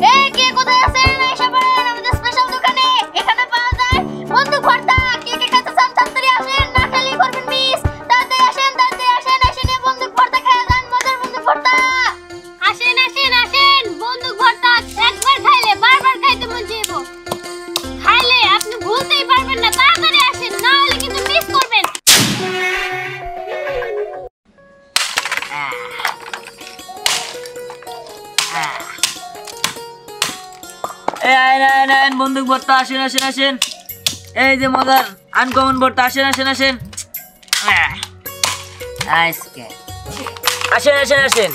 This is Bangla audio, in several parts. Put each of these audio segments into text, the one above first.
এই কে কোথায় আছেন? এসে পড়েন আমাদের স্পেশাল দোকানে। এখানে পাওয়া যায় বন্দুক ভর্তা। কে কে খেতে চান তাড়াতাড়ি আসেন, না খেলেই করবেন মিস। তাড়াতাড়ি আসেন, এসে নিয়ে বন্দুক ভর্তা খেয়ে যান, মজার বন্দুক ভর্তা। আসেন আসেন আসেন, বন্দুক ভর্তা একবার খাইলে বারবার খাইতে মন চাইবো। খাইলে আপনি ভুলতেই পারবেন না। তাড়াতাড়ি আসেন, না হলে কিন্তু মিস করবেন। বন্দুক ভর্তা আসেন আসেন আসেন। এই যে মজার আনকমন ভর্তা, আসেন আসেন আসেন আসেন আসেন আসেন।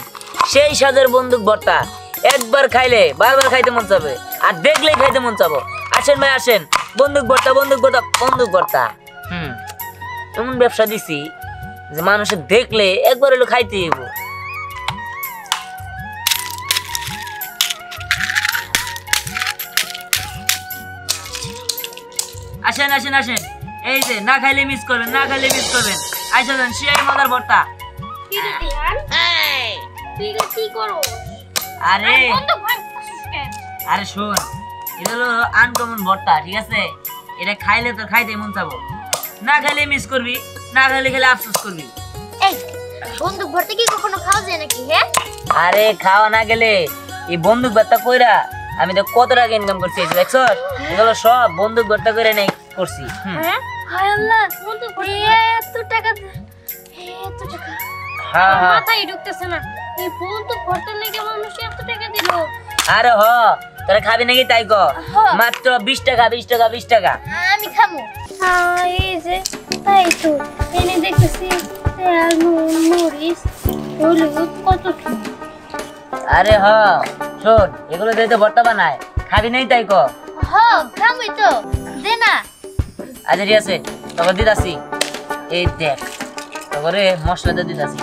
সেই স্বাদের বন্দুক ভর্তা, একবার খাইলে বারবার খাইতে মন চাবে, আর দেখলেই খাইতে মন চাবো। আসেন ভাই আসেন, বন্দুক ভর্তা বন্দুক ভর্তা বন্দুক ভর্তা। এমন ব্যবসা দিছি যে মানুষের দেখলে একবার হলো খাইতে হইব। আসেন আসেন আসেন, এই যে না খাইলে মিস করবেন, না খাইলে মিস করবেন। আইসা যান, সেই মজার ভর্তা। আরে আরে শোন, এটা হলো আনকমন ভর্তা, ঠিক আছে? এটা খাইলে তোর খাইতে মন চাবো, না খাইলে মিস করবি, না খাইলে খেলে আফসোস করবি। এই বন্দুক ভর্তা কি কখনো খাওয়া যায় নাকি? হ্যাঁ আরে খাওয়া না গেলে এই বন্দুক ভর্তা কইরা আমি তো কত টাকা ইনকাম করছি দেখছ? এগুলো সব বন্দুক ভর্তা করে নেই করছি। হ্যাঁ হায় আল্লাহ, বন্দুক ভর্তা এত টাকা, এত টাকা হ্যাঁ হ্যাঁ মাথায় ঢুকতেছে না। এই বন্দুক ভর্তার লেগে মানুষ এত টাকা দিল। আরে হ, তোরা খাবি নাকি তাই ক? মাত্র 20 টাকা 20 টাকা 20 টাকা। আমি খামু। এই যে তাই তো এনে দেখতেছি তেল নুন মরিচ হলুদ কত কি। আরে হ শোন, এগুলো দিয়ে তো ভর্তা বানায়, খাবি নাই তাই ক? খামুই তো, দে না। আচ্ছা ঠিক আছে, তোকে দিতাছি। এই দেখ তোকে মশলা দিয়ে দিতাছি।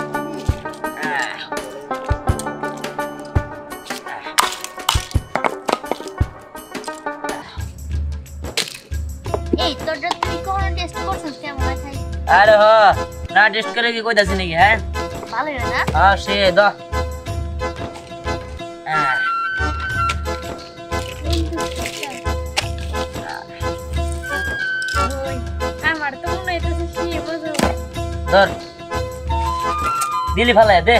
এই তোরটা তুই কোন টেস্ট করছিস কেমন খাই? আরে হ, না টেস্ট করে কি কইতাছি নাকি? হ্যাঁ ভালো না? হ্যাঁ সে দ। আমার তো মনে হইতেছে সে মজা। ধর দিলি ফালায় দে,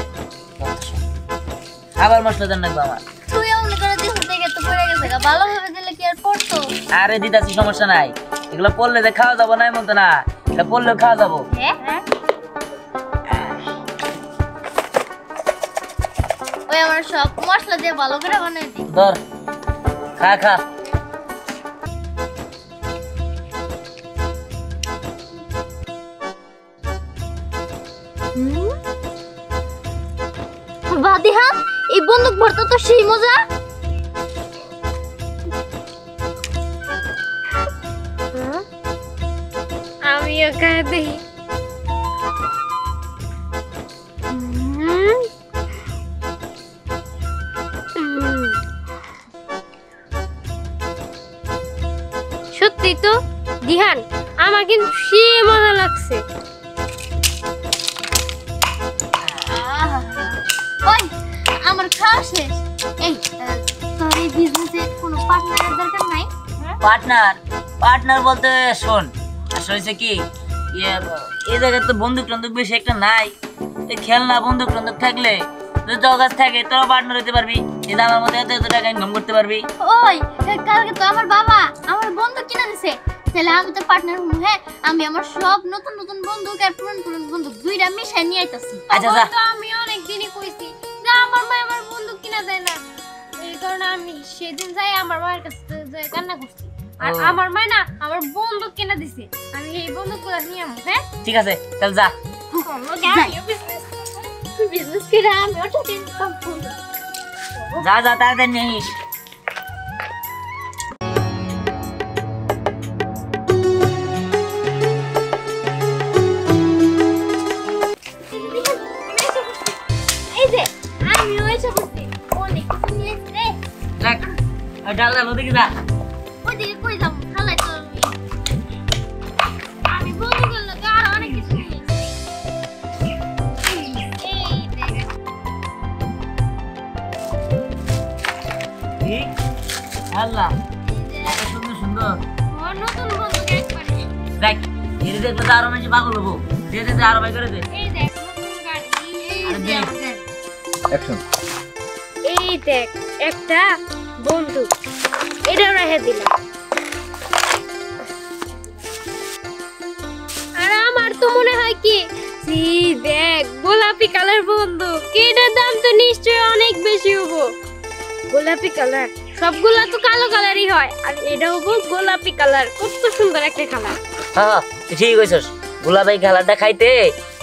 আবার মশলা দেন নাকবো আমার। তুই অমনি করে দিস থেকে তো পড়ে গেছে গা, ভালোভাবে দিলে কি আর পড়তো? আরে দিতাছি, সমস্যা নাই। এগুলো পড়লে যে খাওয়া যাবো না এমন তো না, এটা পড়লেও খাওয়া যাবো। হ্যাঁ ওই আমার সব মশলা দিয়ে ভালো করে বানাই দি। ধর খা খা। বাদিহান, এই বন্দুক ভর্তা তো সেই মজা। আমিও খাই দেখি। সত্যি তো দিহান, আমার কিন্তু সে মজা লাগছে। ওই আমার খাওয়া শেষ। এই তোর এই বিজনেসে কোনো পার্টনারের দরকার নাই? পার্টনার পার্টনার বলতে শোন, আসলে হয়েছে কি, এই জায়গায় তো বন্দুক টন্দুক বেশি একটা নাই। খেলনা বন্দুক টন্দুক থাকলে যদি তোর কাছে থাকে তোরা পার্টনার হতে পারবি, কিন্তু আমার মধ্যে এত টাকা ইনকাম করতে পারবি। ওই কালকে তো আমার বাবা আমার বন্দুক কিনে দিছে, তাহলে আমি তো পার্টনার হবো। হ্যাঁ আমি আমার সব নতুন নতুন বন্দুক আর পুরনো পুরনো বন্দুক দুইটা মিশাই নিয়ে আইতাছি। আচ্ছা যা। আমি অনেক দিনই কইছি যে আমার মা আমার বন্দুক কিনা দেয় না, এই কারণে আমি সেদিন যাই আমার মায়ের কাছে যাই কান্না করছি। আর আমার মা না আমার বন্দুক কিনা দিছে, আমি এই বন্দুকগুলো নিয়ে আমু। হ্যাঁ ঠিক আছে তাহলে যা। বিজনেস করে আমি ওটা দিন যা যা তাড়াতাড়ি নিয়ে আইস। এই যে আমি ওইসব করছি অনেক কিছু নিয়ে এসে রে। দেখ ওই ডালটা ওদিকে যা। ওইদিকে কই যাবো? খালাই তো আমি বন্ধু করলো আর অনেক কিছু নিয়ে এসেছি। এই দেখ ঠিক আল্লাহ এত সুন্দর সুন্দর ওর নতুন বন্দুক একবারে দেখ এর দেখলে তো আরো বেশি পাগল হবো দে দে দে, আরো ভাই করে দে এই দেখ নতুন গাড়ি আরে দে। অ্যাকশন। এই দেখ একটা বন্দুক এটা রেখে দিলাম আর আমার তো মনে হয় কি দেখ গোলাপি কালার বন্দুক এটার দাম তো নিশ্চয়ই অনেক বেশি হবো গোলাপি কালার সবগুলা তো কালো কালারই হয় আর এটা হবো গোলাপি কালার কত সুন্দর একটা কালার হ্যাঁ তুই ঠিক কইছস গোলাপি কালারটা খাইতে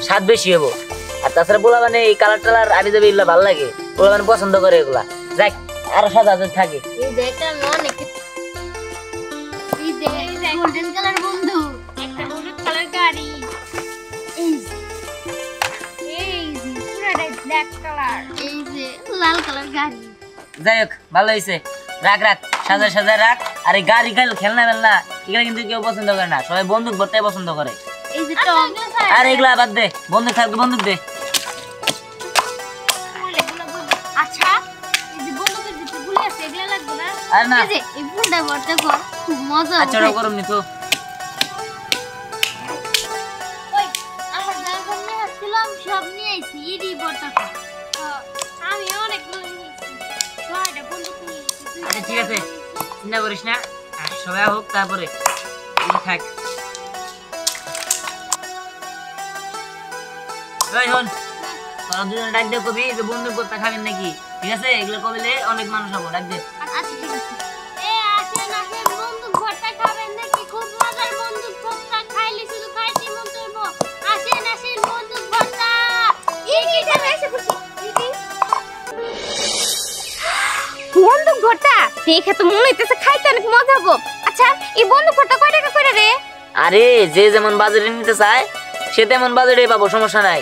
স্বাদ বেশি হবো আর তাছাড়া পোলা মানে এই কালার টালার আবি যাবি এগুলা ভালো লাগে পোলা মানে পছন্দ করে এগুলা যাক আরো সাদা যদি থাকে এই দেখ অনেক এই দেখ গোল্ডেন কালার বন্দুক একটা হলুদ কালার গাড়ি এই যে পুরাটাই ব্ল্যাক কালার এই যে লাল কালার গাড়ি যাই হোক ভালো হয়েছে রাখ রাখ সাজা সাজা রাখ আর এই গাড়ি খেলনা মেলনা এগুলা কিন্তু কেউ পছন্দ করে না সবাই বন্দুক ভরতেই পছন্দ করে এই যে টম আর এগুলা বাদ দে বন্দুক থাকবে বন্দুক দে আচ্ছা এই যে বন্দুকের ভিতরে গুলি আছে এগুলা লাগবে না আর না এই যে এই ফুলটা ভরতে কর খুব মজা আচ্ছা হবে ওটা করুন নি তো ওই আমার যখন নিয়ে আসছিলাম সব নিয়ে আইছি ইডি ভরতে কর আমি অনেক গুলো নিয়েছি ছয়টা বন্দুক নিয়ে এসেছি আচ্ছা ঠিক আছে চিন্তা করিস না আর সবাই হোক তারপরে এগুলো থাক ওই হন তোরা দুজন ডাক দে কবি যে বন্দুক করতে খাবেন নাকি ঠিক আছে এগুলো কবিলে অনেক মানুষ হবো ডাক দে আচ্ছা ঠিক আছে আসেন আসেন বন্দুক ভর্তা খাবেন নাকি খুব মজার বন্দুক ভর্তা খাইলে শুধু খাইতে মন চাইবো আসেন আসেন বন্দুক ভর্তা এই কি খাবে এসে বসি বন্দুক ভর্তা দেখে তো মনে হইতেছে খাইতে অনেক মজা হবে আচ্ছা এই বন্দুক ভর্তা কয় টাকা করে রে আরে যে যেমন বাজারে নিতে চায় সে তেমন বাজারে পাবো সমস্যা নাই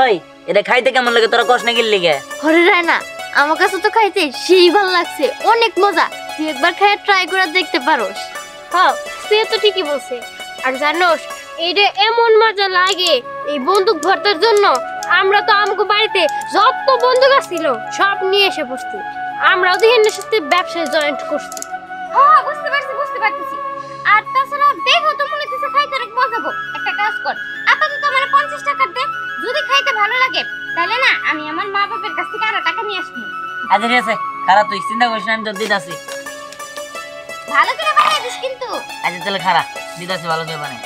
ওই এটা খাইতে কেমন লাগে তোরা কষ্ট নাকি লিগে হরে রায়না আমার কাছে তো খাইতে সেই ভালো লাগছে অনেক মজা তুই একবার খাই ট্রাই করে দেখতে পারোস হ্যাঁ সে তো ঠিকই বলছে আর জানোস এইটা এমন মজা লাগে এই বন্দুক ভর্তার জন্য আমরা তো আমগো বাড়িতে যত বন্দুক ছিল সব নিয়ে এসে বসছি আমরাও দিনের সাথে ব্যবসায় জয়েন্ট করছি হ্যাঁ বুঝতে পারছি আর তাছাড়া দেখো তো মনে হচ্ছে খাইতে অনেক মজা হবে একটা কাজ কর আপাতত আমার 50 টাকা দে যদি খাইতে ভালো লাগে তাহলে না আমি আমার মা বাবার কাছ থেকে আরো টাকা নিয়ে আসবো আচ্ছা ঠিক আছে খারাপ তুই চিন্তা করিস না আমি তোর দিতে আসি ভালো করে বানিয়ে দিস কিন্তু আচ্ছা তাহলে খারাপ দিতে আসি ভালো করে বানাই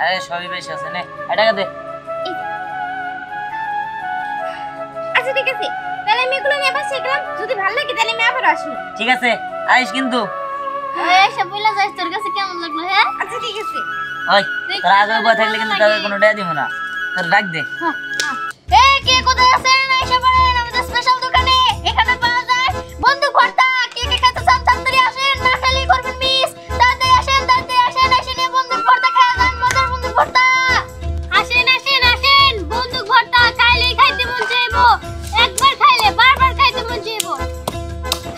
আরে সবই বেশি আছে নে টাকা দে আচ্ছা ঠিক আছে তাহলে আমি এগুলো নিয়ে বাসে গেলাম যদি ভালো লাগে তাহলে আমি আবার আসি ঠিক আছে আইস কিন্তু এসব বইলা যাস তোর কাছে কেমন লাগলো হ্যাঁ আচ্ছা ঠিক আছে ওই তোর আগে বয় থাকলে কিন্তু তাকে কোনো টাকা দিব না তোর ডাক দে এই কে কোথায় আছেন এসে পড়েন আমাদের স্পেশাল দোকানে এখানে পাওয়া যায় বন্দুক ভর্তা কে কে খেতে চান তাড়াতাড়ি আসেন না খালি করবেন মিস তাড়াতাড়ি আসেন এসে নিয়ে বন্দুক ভর্তা খাওয়া যান মজার বন্দুক ভর্তা আসেন বন্দুক ভর্তা খাইলেই খাইতে মন চাইবো একবার খাইলে বারবার খাইতে মন চাইবো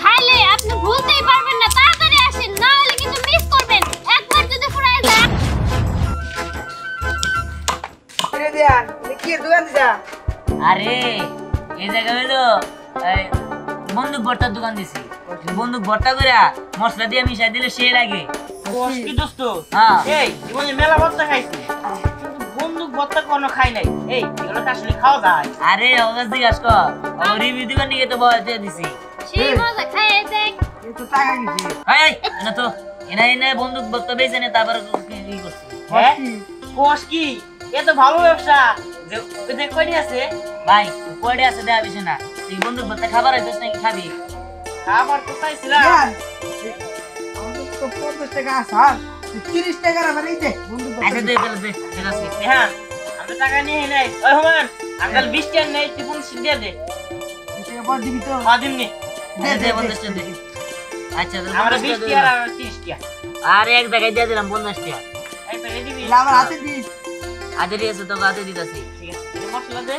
খাইলে আপনি ভুলতেই পারবেন না তাড়াতাড়ি আসেন না হলে কিন্তু মিস করবেন একবার যদি ফুরায় যায় আরে এই জায়গা হইলো এই বন্দুক ভর্তার দোকান দিছি বন্দুক ভর্তা করে মশলা দিয়ে মিশাই দিলে সে লাগে কি দোস্ত হ্যাঁ এই জীবনে মেলা ভর্তা খাইছি কিন্তু বন্দুক ভর্তা কোনো খাই নাই এই এগুলো তো আসলে খাওয়া যায় আরে ওকে জিজ্ঞাস কর ও রিভিউ দিবার নিয়ে তো বয় দিয়ে দিছি সেই মজা খায় দেখ এই না তো এনে বন্দুক ভর্তা বেচে নে তারপর কি করছিস হ্যাঁ কোষ কি এ তো ভালো ব্যবসা যে কয়টি আছে ভাই পড়ে আছে দেয়া বেশি না তুই বন্দুক ভর্তা খাবার আইছিস নাকি খাবি খাবার তো চাইছিলাম আচ্ছা দে তাহলে দে ঠিক আছে হ্যাঁ আমি টাকা নিয়ে নাই ওই হুমান আঙ্কেল 20 টাকা নেই তুই 50 দিয়ে দে হ্যাঁ দিমনি দে 50 টাকা দে আচ্ছা তাহলে আমার 50 20 টাকা টাকা আর 30 টাকা আর এক জায়গায় দিয়ে দিলাম 50 টাকা এই তো এই দিবি আজ ঠিক আছে তোকে হাতে দিতেছি ঠিক আছে এটা মশলা দে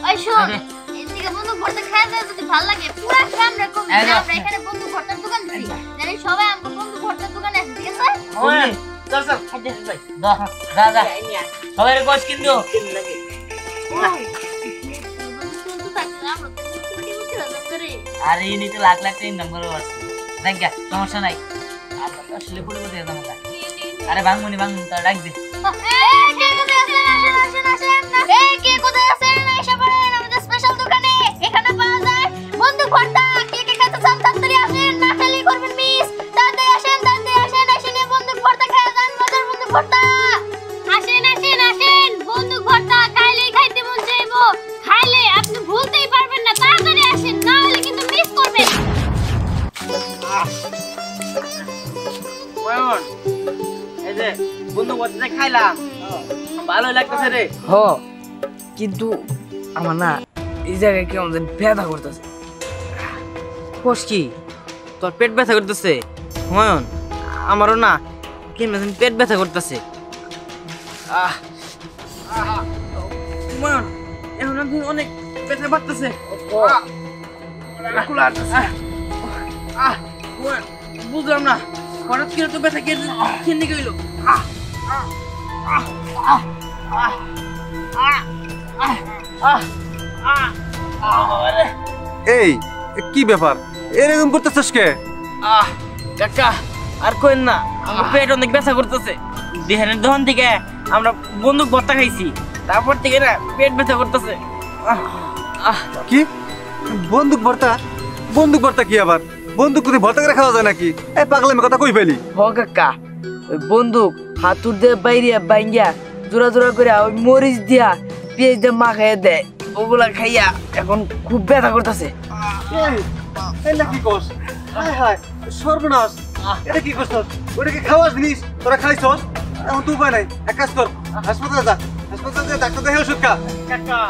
ওই শোন দে। এই থেকে বন্দুক ভর্তা খাওয়া যায় যদি ভালো লাগে পুরা খাম রে কবি আমরা এখানে বন্দুক ভর্তার দোকান দিছি জানি সবাই আমাকে বন্দুক ভর্তার দোকানে আসে ঠিক আছে হুমায়ুন চল চল খাইতে যাই যা যা সবাই কোচ কিন্তু আর এই নিতে লাখ লাখ টাকা ইনকাম করে আসছে দেখ গা সমস্যা নাই আর আসলে পড়ে কোথায় যাবো আরে ভাঙমনি তার ডাক দে কে কোথায় আছেন এসে পড়েন আমাদের স্পেশাল দোকানে এখানে পাওয়া যায় বন্দুক ভর্তা কে কে খেতে চান তাড়াতাড়ি আসেন না খেলি করবেন মিস তাড়াতাড়ি আসেন এসে নিয়ে বন্দুক ভর্তা খেয়ে যান মজার বন্দুক ভর্তা আসেন বন্দুক ভর্তা খাইলেই খাইতে মন চাইবো খাইলে আপনি ভুলতেই পারবেন না তাড়াতাড়ি আসেন না হলে কিন্তু মিস করবেন হুমায়ুন এই যে বন্ধু বলতে খাইলাম ভালো লাগতেছে রে হ কিন্তু আমার না এই জায়গায় কেমন যেন ব্যথা করতেছে। কোষ কি তোর পেট ব্যথা করতেছে হুমায়ুন আমারও না কেমন যেন পেট ব্যথা করতেছে হুমায়ুন এখন আমি অনেক ব্যথা বাড়তেছে বুঝলাম না হঠাৎ করে তো ব্যথা খেয়ে গেল এই কি ব্যাপার এরকম করতেছিস কে? কাকা আর কইন না আমার পেট অনেক ব্যথা করতেছে দেহের দহন থেকে আমরা বন্দুক ভর্তা খাইছি তারপর থেকে না পেট ব্যথা করতেছে কি বন্দুক ভর্তা কি আবার বন্দুক যদি ভর্তা করে খাওয়া যায় নাকি? এই পাগলামি কথা কই পেলি? হ কাকা ওই বন্দুক হাতুর দিয়ে বাইরে বাইঙ্গা জোড়া জোড়া করে ওই মরিচ দিয়া পেঁয়াজ দিয়ে মাখাইয়া দেয় ওগুলা খাইয়া এখন খুব ব্যথা করতেছে। এই না কি কস? হায় হায় সর্বনাশ, এটা কি করছস? ওটা কি খাওয়ার জিনিস? তোরা খাইছস? এখন তো উপায় নাই, এক কাজ কর, হাসপাতালে যা, ডাক্তার দেখে ওষুধ খা। কাকা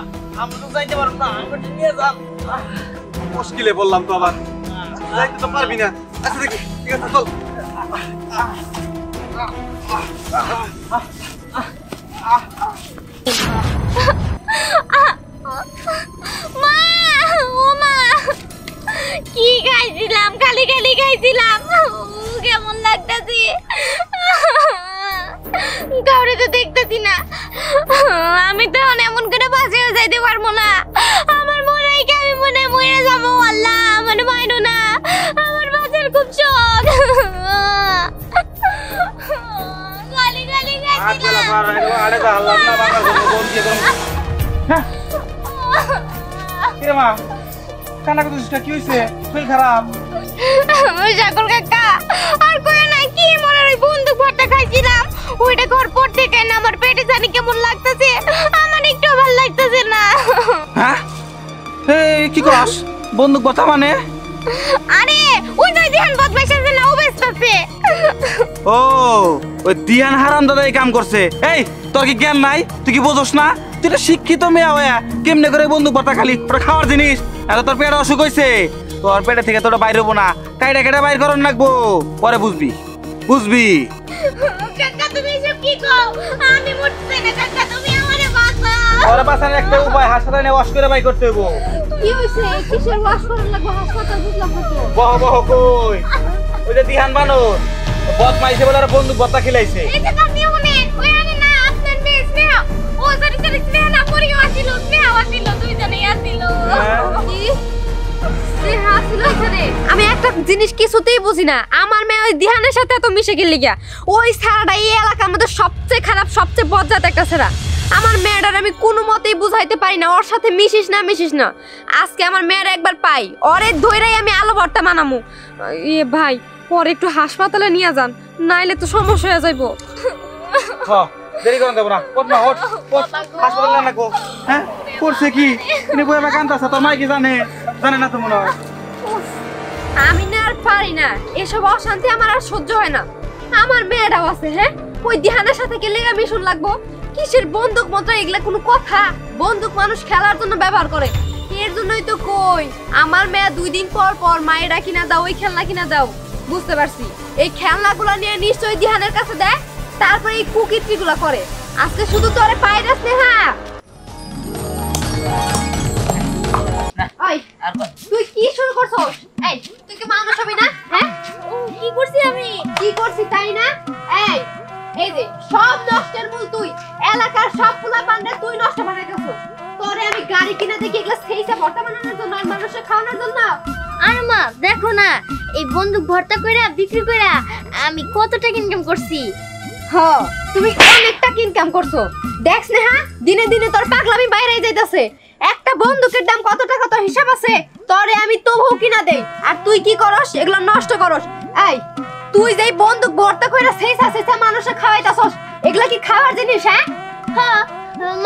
আমরা তো যাইতে পারবো না আমাকে নিয়ে যান মুশকিলে বললাম তো আবার, যাইতে তো পারবি না। আচ্ছা দেখি, ঠিক আছে চল। মা ও মা কি খাইছিলাম খালি খাইছিলাম কেমন লাগতাছে কাউরে তো দেখতেছি না আমি তো এমন করে বাঁচিয়ে যাইতে পারবো না আমার মনে হয় আমি মরে যাবো আল্লাহ মানে মাইনো না আমার বাঁচার খুব শখ খালি মা কান্না করতেছিস কি হয়েছে? শরীর খারাপ? সকল কাকা আর কই না কি মনে ওই বন্দুক ভর্তা খাইছিলাম ওইটা ঘর পর থেকে না আমার পেটে জানি কেমন লাগতেছে আমার একটু ভালো লাগতেছে না হ্যাঁ এই কি কস বন্দুক ভর্তা মানে? আরে ওই নয় দিহান বদমাইশ আছে না ও বেচতেছে ও ওই দিয়ান হারাম দাদা এই কাম করছে। এই তোর কি জ্ঞান নাই? তুই কি বোঝস না? তুই তো শিক্ষিত মেয়ে হয়ে কেমনে করে বন্দুক ভর্তা খালি? ওটা খাওয়ার জিনিস। এত তোর পেটে অসুখ হয়েছে, তোর পেটে থেকে তোরা বাইর হবো না, কাইটা বাইর করন রাখবো, পরে বুঝবি। কাকা তুমি এসব কি কও? আমি মরতে না কাকা তুমি আমারে বাঁচাও তোর বাঁচানোর একটা উপায়, হাসপাতালে ওয়াশ করে বাই করতে হইব। কি হইছে কিসের ওয়াশ করার লাগবে হাসপাতাল বুঝলাম না তো বহ কই ওই যে দিহান বানর বদমাইশে বলে আর বন্দুক ভর্তা খিলাইছে। এই যে কামি ওনে ওই আনে না আপনার মেয়ে স্নেহ ও সরি স্নেহ না পরিও আসিল স্নেহ আসিল দুই জনেই আসিল কি স্নেহ আসিল এখানে আমি একটা জিনিস কিছুতেই বুঝি না আমার মেয়ে ওই দিহানের সাথে এত মিশে গেল গিয়া ওই ছাড়াটা এই এলাকার মধ্যে সবচেয়ে খারাপ সবচেয়ে বজ্জাত একটা ছাড়া আমার মেয়েটার আমি কোনো মতেই বুঝাইতে পারি না ওর সাথে মিশিস না আজকে আমার মেয়ের একবার পাই ওরে ধইরাই আমি আলু ভর্তা বানামু এ ভাই পরে একটু হাসপাতালে নিয়ে যান নাইলে তো সমস্যা হয়ে যাইবো দেরি করেন দেবো না, হাসপাতালে না গো। হ্যাঁ করছে কি? তুমি বই আমার কান্দাছে, তোর মাই কি জানে না তো মনে হয়। আমি না আর পারি না এসব অশান্তি আমার আর সহ্য হয় না আমার মেয়েটাও আছে হ্যাঁ ওই দিহানের সাথে গেলে আমি শুন লাগবো কিসের বন্দুক মতো এগুলা কোনো কথা বন্দুক মানুষ খেলার জন্য ব্যবহার করে এর জন্যই তো কই আমার মেয়ে 2 দিন পর পর মায়েরা কিনা দাও ওই খেলনা কিনা দাও বুঝতে পারছি এই খেলনাগুলো নিয়ে নিশ্চয়ই দিহানের কাছে দেয় তারপরে এই কুকীর্তিগুলো করে আজকে শুধু তোরে পাইরাস নেহা না ওই আর কয়- তুই কি শুরু করছস? এই তুই কি মানুষ হবি না? হ্যাঁ কি করছি আমি? কি করছি তাই না? এই যে সব নষ্টের মূল তুই, এলাকার সব পোলা পান্ডে তুই নষ্ট বানাইতেছস। তোরে আমি গাড়ি কিনা দেখি এগুলা সেইসে ভর্তা বানানোর জন্য আর মানুষের খাওয়ানোর জন্য। আর মা দেখো না এই বন্দুক ভর্তা কইরা বিক্রি কইরা আমি কত টাকা ইনকাম করছি। হ্যাঁ তুমি অনেক টাকা ইনকাম করছো। দেখ স্নেহা, দিনে দিনে তোর পাগলামি বাইরে যাইতাছে। একটা বন্দুকের দাম কত টাকা তোর হিসাব আছে? তোরে আমি তবুও কিনা দেই, আর তুই কি করস? এগুলো নষ্ট করস। এই তুই যেই বন্দুক ভর্তা কইরা সেইসা সেইসা মানুষে খাওয়াইতাছস, এগুলা কি খাওয়ার জিনিস? হ্যাঁ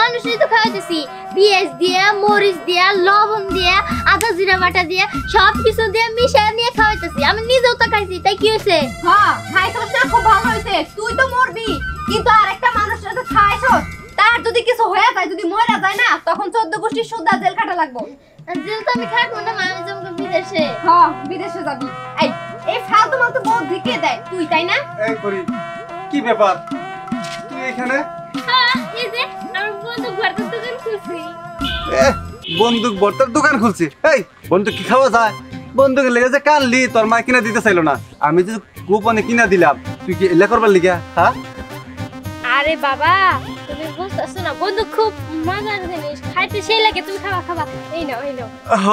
মানুষই তো খাওয়াইতেছি, পেঁয়াজ দিয়া, মরিচ দিয়া, লবণ দিয়া, আদা জিরা বাটা দিয়া, সব কিছু দিয়ে মিশিয়ে নিয়ে খাওয়াইতেছি। আমি নিজেও তো খাইছি, তাই কি হয়েছে? হ্যাঁ খাইছস না, খুব ভালো হইছে। তুই তো মরবি, কিন্তু আরেকটা মানুষের তো খাইছস, তার যদি কিছু হয়ে যায়, যদি মরে যায় না, তখন 14 গোষ্ঠী সুদ্ধা জেল কাটা লাগবে। জেল তো আমি খাটবো না মা, আমি যাবো বিদেশে। হ্যাঁ বিদেশে যাবি। এই ফালতু মালতু বহুত ঢিকে দেয় তুই, তাই না? এই করি কি ব্যাপার তুই এখানে? হ্যাঁ এই যে আমি বন্দুক ভর্তা দোকান খুলছি। বন্দুক ভর্তার দোকান খুলছি? এই বন্দুক কি খাওয়া যায়? বন্দুক লেগে যে কানলি, তোর মা কিনা দিতে চাইলো না, আমি যে গোপনে কিনা দিলাম, তুই কি এলা করবার লিগা? হ্যাঁ আরে বাবা তুমি বুঝতেছো না, বন্দুক খুব মজার জিনিস, খাইতে সেই লাগে। তুমি খাবা খাবা, এই নাও এই নাও। হ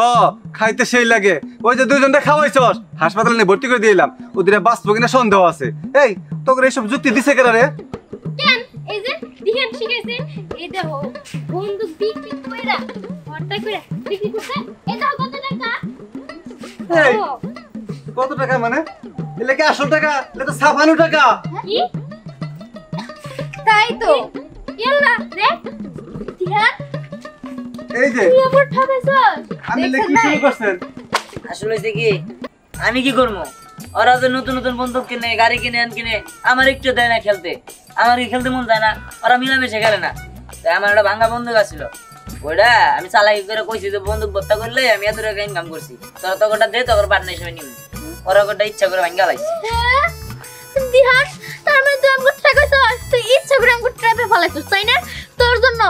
খাইতে সেই লাগে। ওই যে দুইজনটা খাওয়াইছস, হাসপাতালে নিয়ে ভর্তি করে দিলাম, ওদের বাঁচবো কিনা সন্দেহ আছে। এই তোকে এইসব যুক্তি দিছে কেন রে? কেন এই যে দিহান শিখাইছে, এই দেখো বন্দুক বিক্রি কইরা ভর্তা কইরা বিক্রি করছে। এই দেখো কত টাকা। এই ও, কত টাকা মানে? এলে কি আসল টাকা? এলে তো ছাপানো টাকা। কি তাই তো। ইয়াল্লা দেখ দিহান এই যে তুই আমার ঠকাইছস। আমি দেখছেন কি নাই? শুরু করছেন? আসলে হয়েছে কি, আমি কি করবো? ওরা যে নতুন নতুন বন্দুক কিনে, গাড়ি কিনে, আন কিনে, আমার একটু দেয় না খেলতে। আমার কি খেলতে মন যায় না? ওরা মিলামিশে খেলে না। তাই আমার একটা ভাঙ্গা বন্দুক আছিল, ওইটা আমি চালাকি করে কইছি যে বন্দুক ভর্তা করলে আমি এত টাকা ইনকাম করছি, তোরা তো ওটা দে, তোর পার্টনার হিসেবে নিবি। ওরা ওটা ইচ্ছা করে ভাঙ্গা লাইছে। হ্যাঁ? দিহান তার মানে তুই আমাকে ঠকাইছস, তুই ইচ্ছা করে আমাকে ট্র্যাপে ফেলাইছস তাই না? তোর জন্য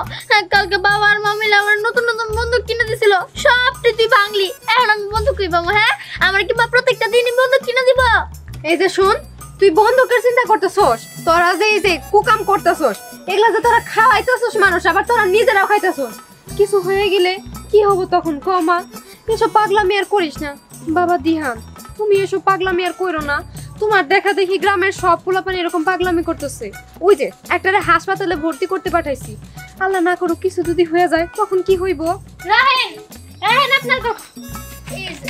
কালকে বাবা আর মা মিলে আমার নতুন নতুন বন্দুক কিনে দিছিল, সবটি তুই ভাঙলি। এখন আমি বন্দুক কই পাবো? হ্যাঁ আমার কি মা প্রত্যেকটা দিনই বন্দুক কিনে দিব? এই যে শুন, তুই বন্দুকের চিন্তা করতেছস, তোরা যে এই যে কুকাম করতেছস, এগুলা যে তোরা খাওয়াইতেছস মানুষ, আবার তোরা নিজেরাও খাইতেছস, কিছু হয়ে গেলে কি হবো তখন? ক মা, এসব পাগলামি আর করিস না। বাবা দিহান, তুমি এসব পাগলামি আর কইরো না। তোমার দেখা দেখি গ্রামের সব পোলাপানি এরকম পাগলামি করতেছে। ওই যে একটারে হাসপাতালে ভর্তি করতে পাঠাইছি, আল্লাহ না করুক কিছু যদি হয়ে যায় তখন কি হইব? রাহেন রাহেন আপনার তো এই যে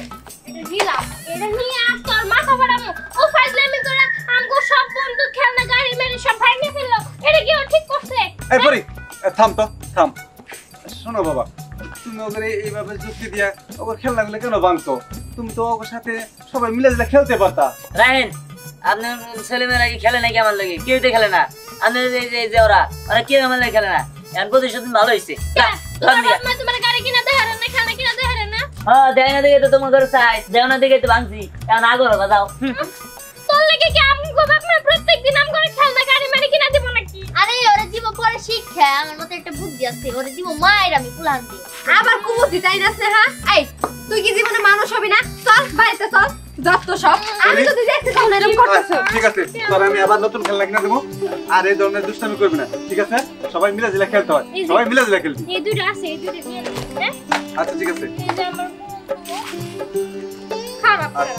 এটা দিলাম, এটা নিয়ে আজ তোর মাথা ফাটামু। ও ফাজলামি করে আমগো সব বন্দুক খেলনা গাড়ি মেরে সব ভাঙিয়ে ফেললো। এটা কি ও ঠিক করছে? এই পরি থাম তো থাম। শোনো বাবা, তুমি ওদের এইভাবে যুক্তি দিয়া ওদের খেলনাগুলো কেন ভাঙতো? তুমি তো ওর সাথে সবাই মিলে দিলে খেলতে পারতা। রাহেন, আপনার ছেলেমেয়েরা কি খেলে নাকি আমার লাগে? কেউ তো খেলে না। আপনার যে ওরা ওরা কেউ আমার লাগে খেলে না। এখন প্রতিশোধ ভালো হয়েছে। তোমার বাপ মা তোমার গাড়ি কিনা দেয় না, খেলনা কিনা দেয় না। হ্যাঁ দেয় না দেখে তো তোমার ঘরে চাই, দেও না দেখে তো ভাঙছি। এখন আগর বাজাও। তোর লাগে কি আমগো বাপ মা প্রত্যেকদিন আম করে খেলনা গাড়ি মেরে কিনা দিব নাকি? আরে ওরে দিব পরে শিক্ষা, আমার মতে একটা বুদ্ধি আছে, ওরে দিব মায়ের আমি কুলান দি। আবার কুবুদ্ধি তাই না স্নেহা? এই তুই কি জীবনে মানুষ হবি না? চল বাড়িতে চল, যত সব। আমি যদি দেখতে চাও না এরকম করতেছ। ঠিক আছে, তোর আমি আবার নতুন খেলনা কিনে দেবো, আর এই ধরনের দুষ্টামি করবি না, ঠিক আছে? সবাই মিলে দিলে খেলতে হয়, সবাই মিলে দিলে খেলবি। এই দুটো আছে, এই দুটো নিয়ে নে। আচ্ছা ঠিক আছে। এই যে আমার খারাপ খারাপ